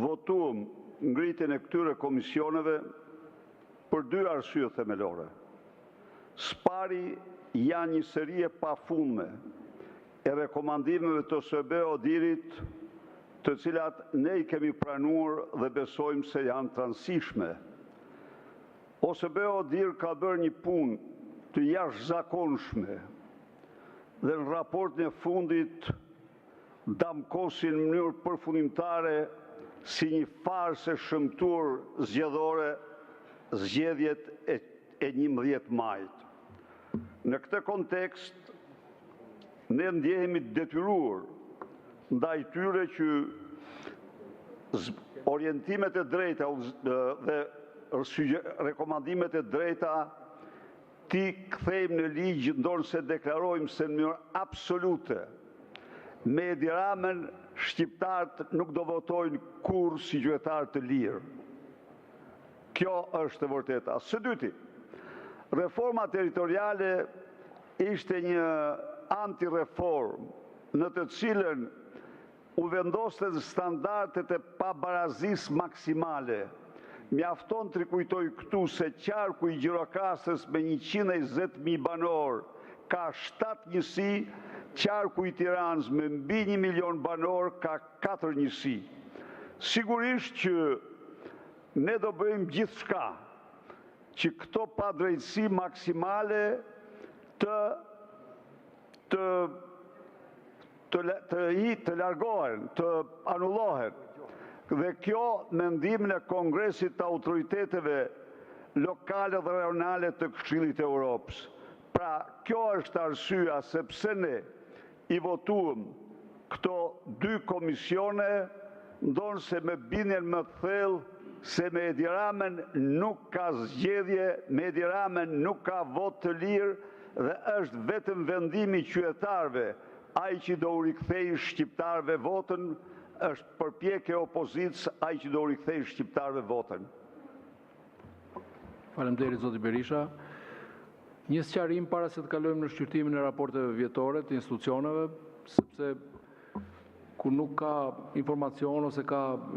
votuam ngritjen e këtyre komisioneve për dy arsye themelore. Spari janë një seri e pafundme e rekomandimeve të OSBE-ODIHR-it, të cilat ne i kemi pranuar dhe besojmë se janë të rëndësishme. OSBE-ODIHR ka bërë një punë të jashtëzakonshme dhe në raportin e fundit damkosin në mënyrë përfundimtare si një farsë e shëmtuar zgjedhore zgjedhjet e 11 majit. Në këtë kontekst, ne ndjehemi detyruar ndaj tyre që orientimet e drejta dhe rekomandimet e drejta ti kthejmë në ligj, ndonse deklarojmë se në mënyrë absolute me Edi Ramën shqiptarët nuk do votojnë kurrë si qytetarë të lirë. Kjo është e vërteta. Së dyti, reforma territoriale ishte një antireformë në të cilën u vendoste standardet e pabarazisë maksimale. Mjafton të rikujtoj këtu se qarku i Gjirokastës me 120.000 banor ka 7 njësi, qarku i Tiranës me mbi 1 milion banor ka 4 njësi. Sigurisht që ne do bëjmë gjithçka që këto padrejtësi maksimale të largohen, të anullohen. Dhe kjo mendimin e Kongresit të autoriteteve lokale dhe rajonale të Këshillit të Europës. Pra, kjo është arsyeja sepse ne i votuam këto dy komisione, ndonse me bindjen më të thellë se me Edi Ramën nuk ka zgjedhje, me Edi Ramën nuk ka vot të lirë dhe është vetëm vendimi i qytetarëve, ai që do u rikthejë shqiptarëve votën, është përpjekje e opozitës, ai që do u rikthejë shqiptarëve votën. Faleminderit zoti Berisha. Një sqarim para se të kalojmë në shqyrtimin e raporteve vjetore të institucioneve, sepse ku nuk ka informacion ose ka